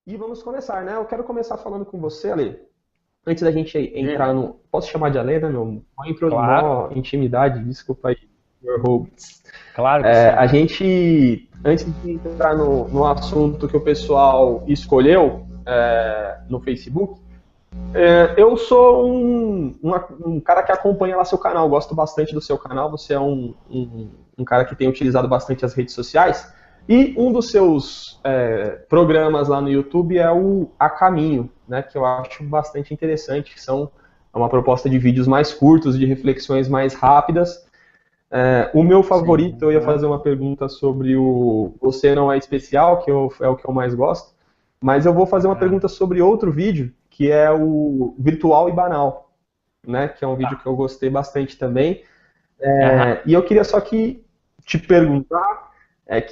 E vamos começar, né? Eu quero começar falando com você, Ale. Antes da gente Diga. entrar no. Posso chamar de Ale, né, meu? Claro, Mó intimidade, desculpa aí, meu Hobbits. claro que sim. A gente, antes de entrar no assunto que o pessoal escolheu no Facebook, eu sou um cara que acompanha lá seu canal, gosto bastante do seu canal, você é um cara que tem utilizado bastante as redes sociais, e um dos seus programas lá no YouTube é o A Caminho, né, que eu acho bastante interessante, que é uma proposta de vídeos mais curtos, de reflexões mais rápidas. O meu Sim. favorito, eu ia fazer uma pergunta sobre o Você Não É Especial, é o que eu mais gosto, mas eu vou fazer uma Bacana. pergunta sobre outro vídeo, que é o Virtual e Banal, né? Que é um vídeo que eu gostei bastante também. Aham. E eu queria só que te perguntar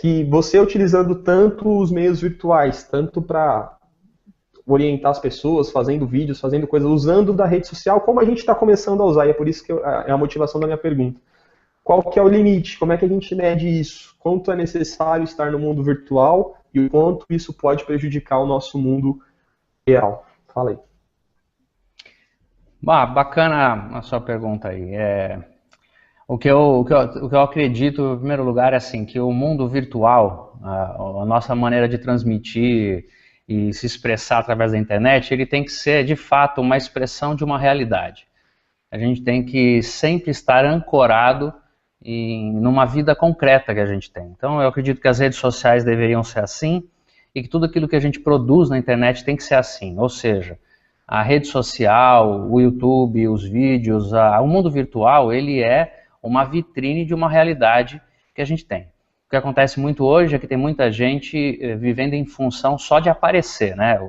que você utilizando tanto os meios virtuais, tanto para orientar as pessoas, fazendo vídeos, fazendo coisas, usando da rede social, como a gente está começando a usar, e é por isso que é a motivação da minha pergunta. Qual que é o limite? Como é que a gente mede isso? Quanto é necessário estar no mundo virtual e o quanto isso pode prejudicar o nosso mundo real? Fala aí. Bacana a sua pergunta aí. O que eu acredito, em primeiro lugar, é assim, que o mundo virtual, a nossa maneira de transmitir e se expressar através da internet, ele tem que ser, de fato, uma expressão de uma realidade. A gente tem que sempre estar ancorado numa vida concreta que a gente tem. Então, eu acredito que as redes sociais deveriam ser assim e que tudo aquilo que a gente produz na internet tem que ser assim. Ou seja, a rede social, o YouTube, os vídeos, o mundo virtual, ele é uma vitrine de uma realidade que a gente tem. O que acontece muito hoje é que tem muita gente vivendo em função só de aparecer, né?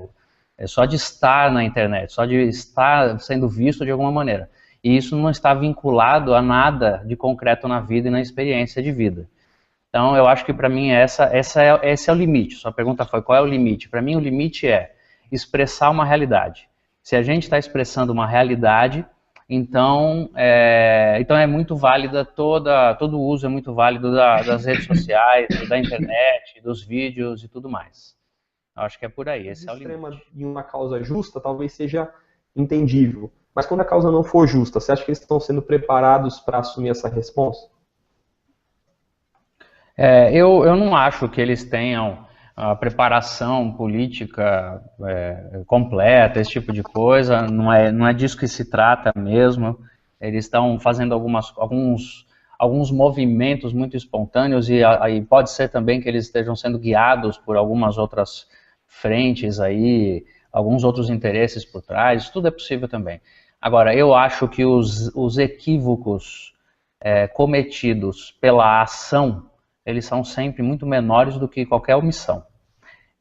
Só de estar na internet, só de estar sendo visto de alguma maneira. E isso não está vinculado a nada de concreto na vida e na experiência de vida. Então, eu acho que para mim esse é o limite. Sua pergunta foi qual é o limite? Para mim, o limite é expressar uma realidade. Se a gente está expressando uma realidade, então é muito válida todo o uso é muito válido das redes sociais, da internet, dos vídeos e tudo mais. Eu acho que é por aí, esse é o Extrema limite. em uma causa justa talvez seja entendível. Mas quando a causa não for justa, você acha que eles estão sendo preparados para assumir essa resposta? Eu não acho que eles tenham a preparação política completa, esse tipo de coisa, não é disso que se trata mesmo. Eles estão fazendo alguns movimentos muito espontâneos e aí pode ser também que eles estejam sendo guiados por algumas outras frentes aí, alguns outros interesses por trás, tudo é possível também. Agora, eu acho que os equívocos cometidos pela ação eles são sempre muito menores do que qualquer omissão.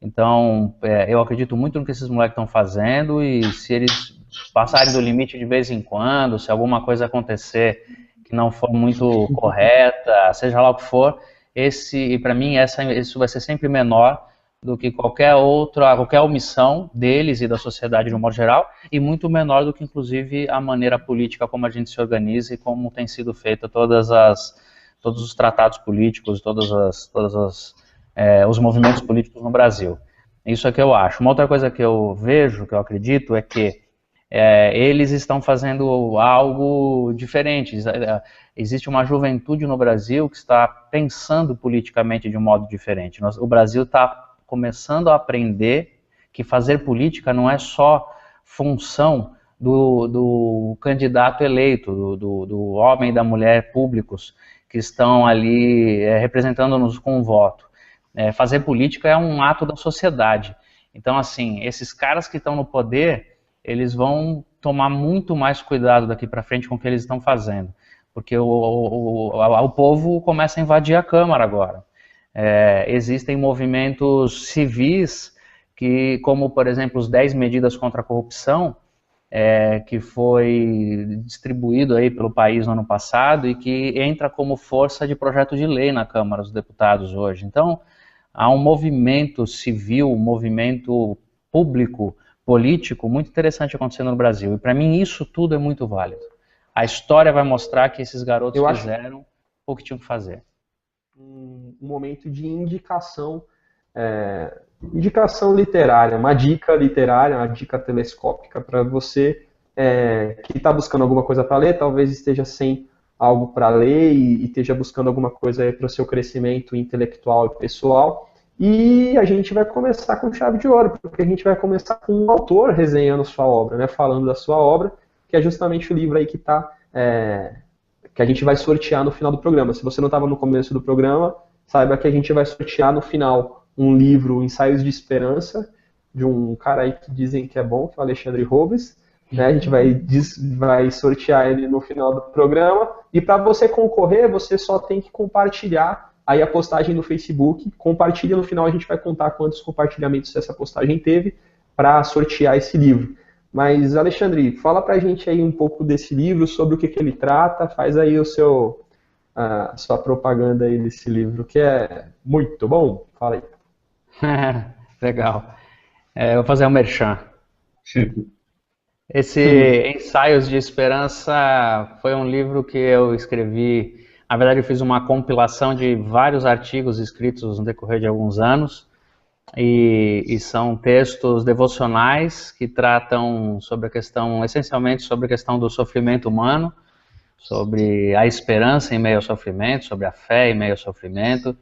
Então, eu acredito muito no que esses moleques estão fazendo e se eles passarem do limite de vez em quando, se alguma coisa acontecer que não for muito correta, seja lá o que for, para mim, isso vai ser sempre menor do que qualquer omissão deles e da sociedade de um modo geral, e muito menor do que, inclusive, a maneira política como a gente se organiza e como tem sido feita todos os tratados políticos, os movimentos políticos no Brasil. Isso é que eu acho. Uma outra coisa que eu vejo, que eu acredito, é que eles estão fazendo algo diferente. Existe uma juventude no Brasil que está pensando politicamente de um modo diferente. O Brasil está começando a aprender que fazer política não é só função do candidato eleito, do homem e da mulher públicos que estão ali representando-nos com o voto. Fazer política é um ato da sociedade. Então, assim, esses caras que estão no poder, eles vão tomar muito mais cuidado daqui para frente com o que eles estão fazendo, porque o povo começa a invadir a Câmara agora. Existem movimentos civis que, como por exemplo os 10 medidas contra a corrupção, que foi distribuído aí pelo país no ano passado e que entra como força de projeto de lei na Câmara dos Deputados hoje. Então, há um movimento civil, um movimento público, político, muito interessante acontecendo no Brasil. E para mim isso tudo é muito válido. A história vai mostrar que esses garotos Eu acho fizeram o que tinham que fazer. um momento de indicação indicação literária, uma dica literária, uma dica telescópica para você que está buscando alguma coisa para ler, talvez esteja sem algo para ler e esteja buscando alguma coisa para o seu crescimento intelectual e pessoal. E a gente vai começar com chave de ouro, porque a gente vai começar com um autor resenhando sua obra, né, falando da sua obra, que é justamente o livro aí que que a gente vai sortear no final do programa. Se você não estava no começo do programa, saiba que a gente vai sortear no final um livro, Ensaios de Esperança, de um cara aí que dizem que é bom, que é o Alexandre Robles. Né? A gente vai sortear ele no final do programa. E para você concorrer, você só tem que compartilhar aí a postagem no Facebook. Compartilha, no final a gente vai contar quantos compartilhamentos essa postagem teve para sortear esse livro. Mas, Alexandre, fala pra gente aí um pouco desse livro, sobre o que ele trata, faz aí a sua propaganda aí desse livro, que é muito bom. Fala aí. Legal. Eu vou fazer um merchan. Esse Ensaios de Esperança foi um livro que eu escrevi. Na verdade, eu fiz uma compilação de vários artigos escritos no decorrer de alguns anos. E são textos devocionais que tratam sobre a questão, essencialmente sobre a questão do sofrimento humano, sobre a esperança em meio ao sofrimento, sobre a fé em meio ao sofrimento.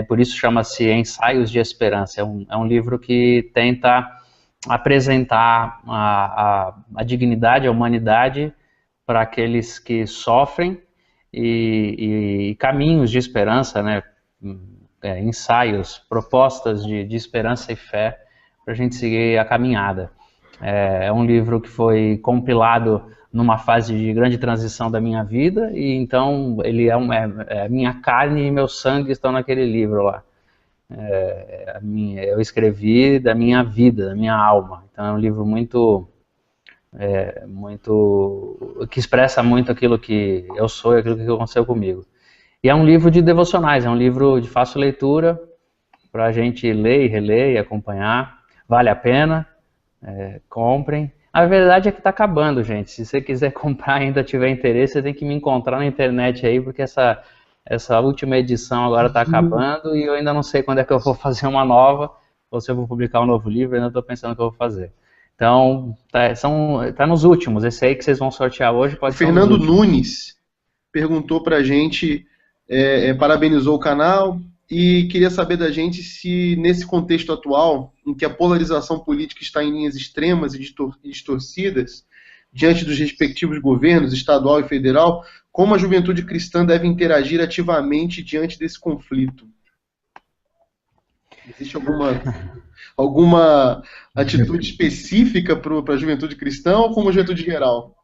Por isso chama-se Ensaios de Esperança. É um livro que tenta apresentar a dignidade, a humanidade para aqueles que sofrem e caminhos de esperança, né? Ensaios, propostas de esperança e fé para a gente seguir a caminhada. É um livro que foi compilado numa fase de grande transição da minha vida, e então ele minha carne e meu sangue estão naquele livro lá. Eu escrevi da minha vida, da minha alma. Então é um livro que expressa muito aquilo que eu sou e aquilo que aconteceu comigo. E é um livro de devocionais, é um livro de fácil leitura, para a gente ler e reler e acompanhar. Vale a pena, comprem. A verdade é que está acabando, gente. Se você quiser comprar e ainda tiver interesse, você tem que me encontrar na internet aí, porque essa última edição agora está acabando e eu ainda não sei quando é que eu vou fazer uma nova, ou se eu vou publicar um novo livro, ainda estou pensando o que eu vou fazer. Então, tá nos últimos. Esse aí que vocês vão sortear hoje pode ser Fernando Nunes perguntou para a gente... parabenizou o canal e queria saber da gente se, nesse contexto atual, em que a polarização política está em linhas extremas e distorcidas, diante dos respectivos governos, estadual e federal, como a juventude cristã deve interagir ativamente diante desse conflito? Existe alguma atitude específica para a juventude cristã ou como a juventude geral?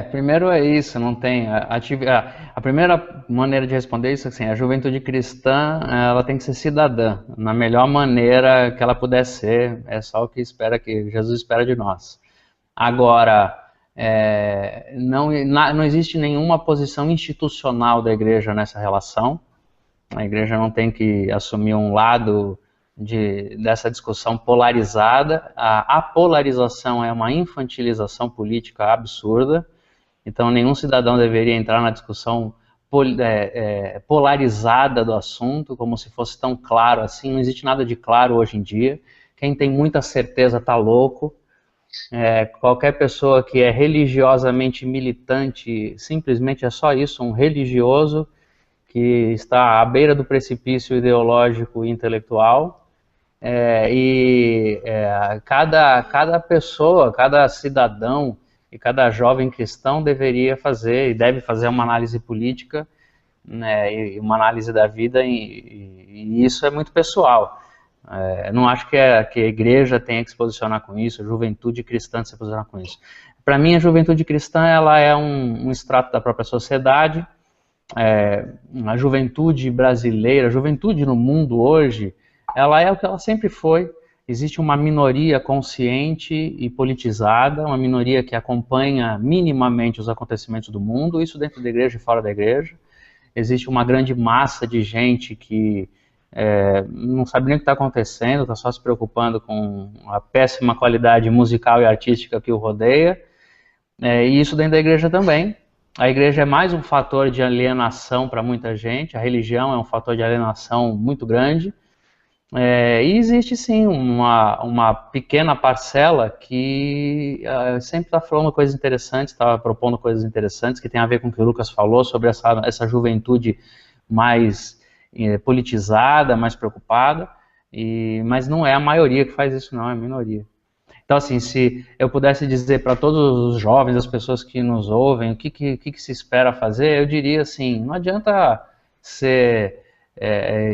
Primeiro é isso, não tem... A primeira maneira de responder isso é assim, a juventude cristã, ela tem que ser cidadã, na melhor maneira que ela puder ser, é só o que Jesus espera de nós. Agora, não existe nenhuma posição institucional da igreja nessa relação, a igreja não tem que assumir um lado dessa discussão polarizada. A polarização é uma infantilização política absurda, então nenhum cidadão deveria entrar na discussão polarizada do assunto, como se fosse tão claro assim. Não existe nada de claro hoje em dia. Quem tem muita certeza está louco. Qualquer pessoa que é religiosamente militante, simplesmente é só isso, um religioso que está à beira do precipício ideológico e intelectual. Cada pessoa, cada cidadão e cada jovem cristão deveria fazer e deve fazer uma análise política, né, e uma análise da vida, e isso é muito pessoal. Não acho que a igreja tenha que se posicionar com isso, a juventude cristã se posicionar com isso. Para mim, a juventude cristã ela é um extrato da própria sociedade. A juventude brasileira, a juventude no mundo hoje, ela é o que ela sempre foi. Existe uma minoria consciente e politizada, uma minoria que acompanha minimamente os acontecimentos do mundo, isso dentro da igreja e fora da igreja. Existe uma grande massa de gente que não sabe nem o que está acontecendo, está só se preocupando com a péssima qualidade musical e artística que o rodeia. E isso dentro da igreja também. A igreja é mais um fator de alienação para muita gente, a religião é um fator de alienação muito grande. E existe sim uma pequena parcela que sempre está falando coisas interessantes, está propondo coisas interessantes, que tem a ver com o que o Lucas falou sobre essa juventude mais politizada, mais preocupada, mas não é a maioria que faz isso não, é a minoria. Então assim, se eu pudesse dizer para todos os jovens, as pessoas que nos ouvem, o que se espera fazer, eu diria assim, não adianta ser...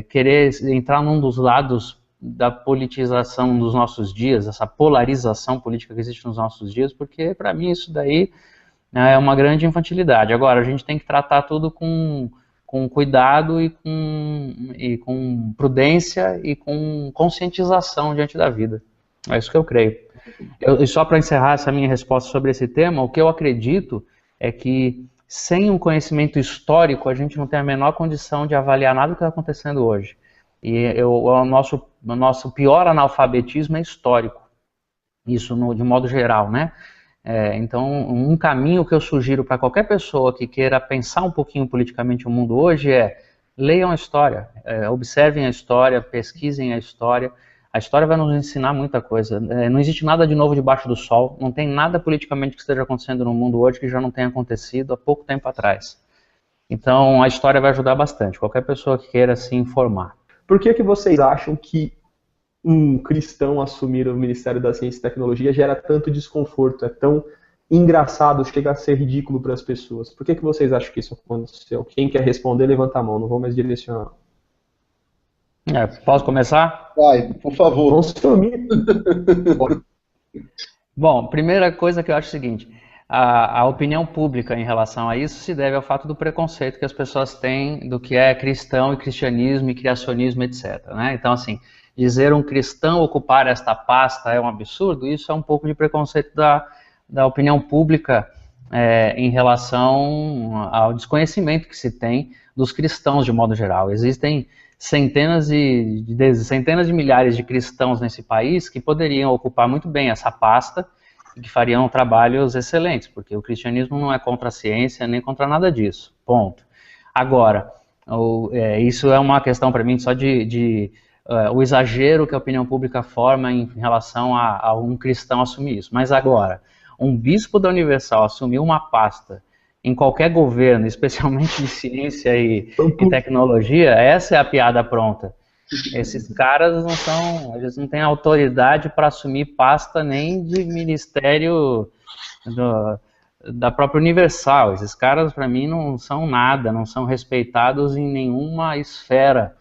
querer entrar num dos lados da politização dos nossos dias, essa polarização política que existe nos nossos dias, porque para mim isso daí é uma grande infantilidade. Agora, a gente tem que tratar tudo com cuidado e com prudência e com conscientização diante da vida. É isso que eu creio. E só para encerrar essa minha resposta sobre esse tema, o que eu acredito é que sem um conhecimento histórico, a gente não tem a menor condição de avaliar nada do que está acontecendo hoje. E o nosso pior analfabetismo é histórico, isso de modo geral, né? Então, um caminho que eu sugiro para qualquer pessoa que queira pensar um pouquinho politicamente o mundo hoje é leiam a história, observem a história, pesquisem a história. A história vai nos ensinar muita coisa. Não existe nada de novo debaixo do sol, não tem nada politicamente que esteja acontecendo no mundo hoje que já não tenha acontecido há pouco tempo atrás. Então, a história vai ajudar bastante, qualquer pessoa que queira se informar. Por que vocês acham que um cristão assumir o Ministério da Ciência e Tecnologia gera tanto desconforto, é tão engraçado, chega a ser ridículo para as pessoas? Por que vocês acham que isso aconteceu? Quem quer responder, levanta a mão, não vou mais direcionar. Posso começar? Vai, por favor. Vamos sumir. Bom, primeira coisa que eu acho é o seguinte, a opinião pública em relação a isso se deve ao fato do preconceito que as pessoas têm do que é cristão e cristianismo e criacionismo, etc. Né? Então, assim, dizer um cristão ocupar esta pasta é um absurdo, isso é um pouco de preconceito da opinião pública em relação ao desconhecimento que se tem dos cristãos de modo geral. Existem centenas de milhares de cristãos nesse país que poderiam ocupar muito bem essa pasta e que fariam trabalhos excelentes, porque o cristianismo não é contra a ciência nem contra nada disso, ponto. Agora, isso é uma questão para mim só o exagero que a opinião pública forma em relação a um cristão assumir isso. Mas agora, um bispo da Universal assumir uma pasta em qualquer governo, especialmente de ciência e tecnologia, essa é a piada pronta. Esses caras eles não têm autoridade para assumir pasta nem de ministério da própria Universal. Esses caras, para mim, não são nada, não são respeitados em nenhuma esfera.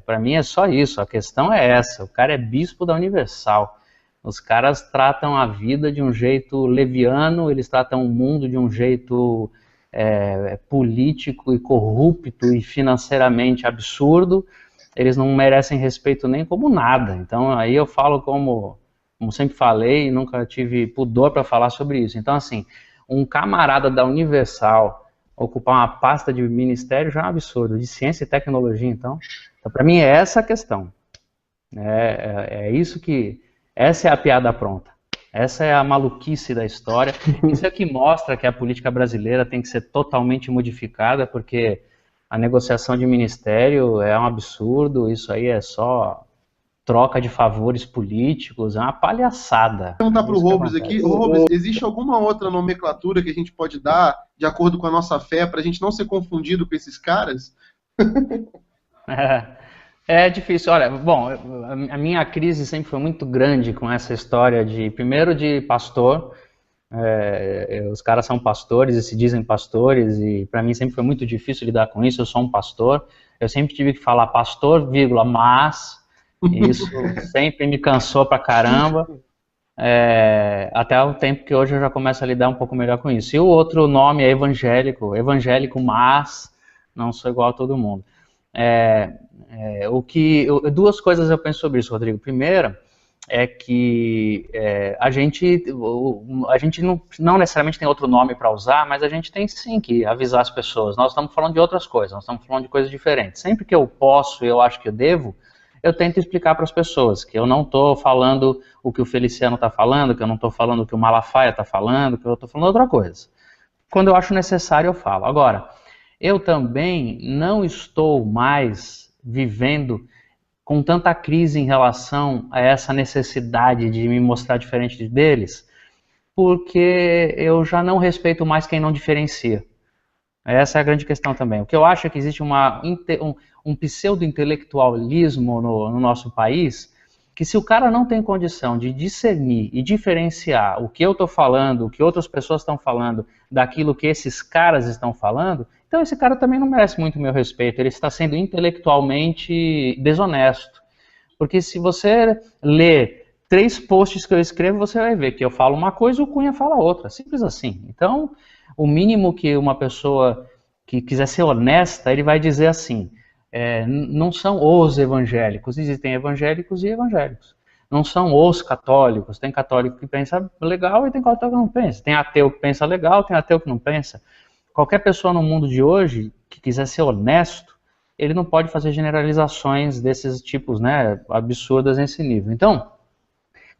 Para mim é só isso, a questão é essa, o cara é bispo da Universal. Os caras tratam a vida de um jeito leviano, eles tratam o mundo de um jeito político e corrupto e financeiramente absurdo. Eles não merecem respeito nem como nada. Então aí eu falo como sempre falei e nunca tive pudor para falar sobre isso. Então assim, um camarada da Universal ocupar uma pasta de ministério já é um absurdo, de ciência e tecnologia então para mim é essa a questão. Essa é a piada pronta. Essa é a maluquice da história. Isso é que mostra que a política brasileira tem que ser totalmente modificada, porque a negociação de ministério é um absurdo, isso aí é só troca de favores políticos, é uma palhaçada. Vou perguntar para o Robles aqui, Robles, existe alguma outra nomenclatura que a gente pode dar de acordo com a nossa fé para a gente não ser confundido com esses caras? É difícil, olha, bom, a minha crise sempre foi muito grande com essa história primeiro de pastor, os caras são pastores e se dizem pastores e para mim sempre foi muito difícil lidar com isso, eu sou um pastor, eu sempre tive que falar pastor, vírgula, mas, isso sempre me cansou pra caramba, até o tempo que hoje eu já começo a lidar um pouco melhor com isso. E o outro nome é evangélico, mas não sou igual a todo mundo. Duas coisas eu penso sobre isso, Rodrigo. Primeira é que a gente não necessariamente tem outro nome para usar, mas a gente tem sim que avisar as pessoas. Nós estamos falando de outras coisas, nós estamos falando de coisas diferentes. Sempre que eu posso e eu acho que eu devo, eu tento explicar para as pessoas que eu não estou falando o que o Feliciano está falando, que eu não estou falando o que o Malafaia está falando, que eu estou falando outra coisa. quando eu acho necessário eu falo. Agora, eu também não estou mais vivendo com tanta crise em relação a essa necessidade de me mostrar diferente deles, porque eu já não respeito mais quem não diferencia. Essa é a grande questão também. O que eu acho é que existe um pseudo-intelectualismo no nosso país, que se o cara não tem condição de discernir e diferenciar o que eu estou falando, o que outras pessoas estão falando, daquilo que esses caras estão falando, então esse cara também não merece muito meu respeito, ele está sendo intelectualmente desonesto. Porque se você ler 3 posts que eu escrevo, você vai ver que eu falo uma coisa e o Cunha fala outra, simples assim. Então, o mínimo que uma pessoa que quiser ser honesta, ele vai dizer assim, não são os evangélicos, existem evangélicos e evangélicos. Não são os católicos, tem católico que pensa legal e tem católico que não pensa. Tem ateu que pensa legal, tem ateu que não pensa. Qualquer pessoa no mundo de hoje que quiser ser honesto, ele não pode fazer generalizações desses tipos, né, absurdas nesse nível. Então,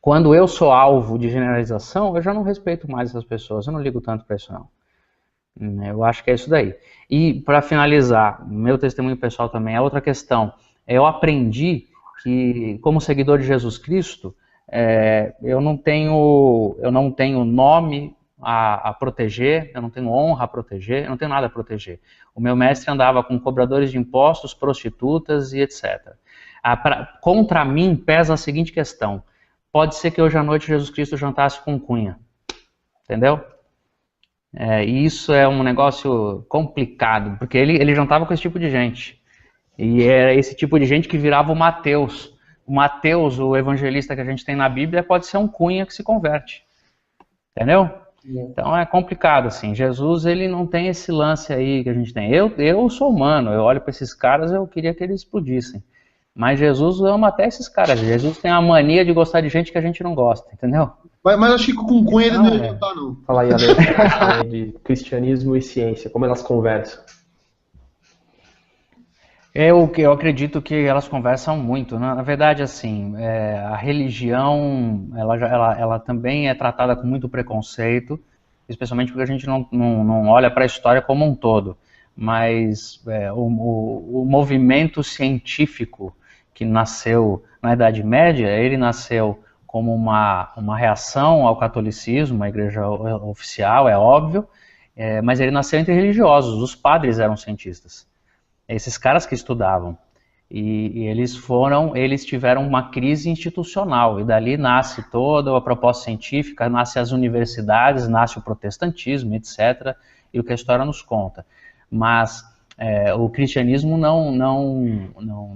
quando eu sou alvo de generalização, eu já não respeito mais essas pessoas, eu não ligo tanto para isso não. Eu acho que é isso daí. E para finalizar, meu testemunho pessoal também é outra questão. Eu aprendi que, como seguidor de Jesus Cristo, eu não tenho nome a proteger, eu não tenho honra a proteger, eu não tenho nada a proteger. O meu mestre andava com cobradores de impostos, prostitutas e etc. Contra mim pesa a seguinte questão: pode ser que hoje à noite Jesus Cristo jantasse com Cunha, entendeu? E isso é um negócio complicado, porque ele jantava com esse tipo de gente. E era esse tipo de gente que virava o Mateus. O Mateus, o evangelista que a gente tem na Bíblia, pode ser um Cunha que se converte. Entendeu? Então é complicado, assim. Jesus, ele não tem esse lance aí que a gente tem. Eu sou humano, eu olho para esses caras, eu queria que eles explodissem. Mas Jesus ama até esses caras. Jesus tem a mania de gostar de gente que a gente não gosta, entendeu? Mas acho que com Cunha ele não ia jantar, não. Fala aí, Ale, de cristianismo e ciência, como elas conversam. Eu acredito que elas conversam muito. Na verdade, assim, a religião, ela também é tratada com muito preconceito, especialmente porque a gente não olha para a história como um todo. Mas o movimento científico que nasceu na Idade Média, ele nasceu como uma reação ao catolicismo, a igreja oficial, é óbvio, mas ele nasceu entre religiosos, os padres eram cientistas. Esses caras que estudavam. E eles tiveram uma crise institucional, e dali nasce toda a proposta científica, nasce as universidades, nasce o protestantismo, etc., e o que a história nos conta. Mas o cristianismo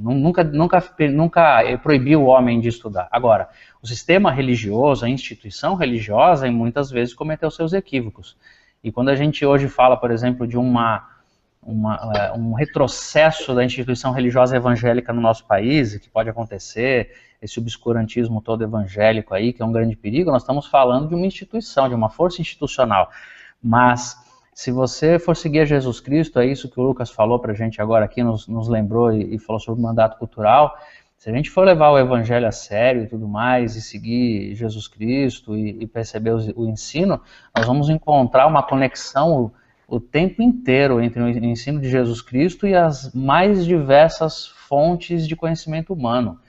nunca proibiu o homem de estudar. Agora, o sistema religioso, a instituição religiosa, muitas vezes cometeu seus equívocos. E quando a gente hoje fala, por exemplo, de um retrocesso da instituição religiosa evangélica no nosso país, que pode acontecer, esse obscurantismo todo evangélico aí, que é um grande perigo, nós estamos falando de uma instituição, de uma força institucional. Mas, se você for seguir a Jesus Cristo, é isso que o Lucas falou pra gente agora aqui, nos lembrou e falou sobre o mandato cultural. Se a gente for levar o evangelho a sério e tudo mais, e seguir Jesus Cristo e perceber o ensino, nós vamos encontrar uma conexão o tempo inteiro entre o ensino de Jesus Cristo e as mais diversas fontes de conhecimento humano.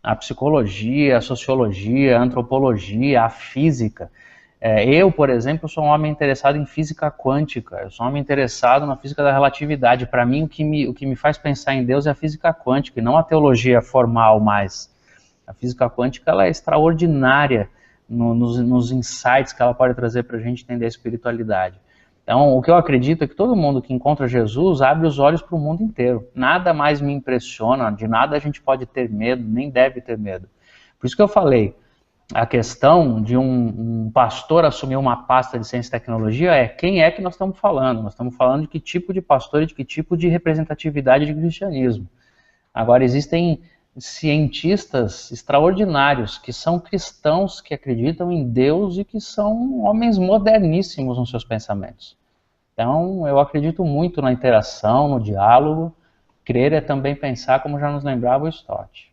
A psicologia, a sociologia, a antropologia, a física. Eu, por exemplo, sou um homem interessado em física quântica, eu sou um homem interessado na física da relatividade. Para mim, o que me faz pensar em Deus é a física quântica, e não a teologia formal mais. A física quântica ela é extraordinária nos insights que ela pode trazer para a gente entender a espiritualidade. Então, o que eu acredito é que todo mundo que encontra Jesus abre os olhos para o mundo inteiro. Nada mais me impressiona, de nada a gente pode ter medo, nem deve ter medo. Por isso que eu falei, a questão de um pastor assumir uma pasta de ciência e tecnologia quem é que nós estamos falando? Nós estamos falando de que tipo de pastor e de que tipo de representatividade de cristianismo. Agora, existem cientistas extraordinários que são cristãos, que acreditam em Deus e que são homens moderníssimos nos seus pensamentos. Então, eu acredito muito na interação, no diálogo. Crer é também pensar, como já nos lembrava o Stott.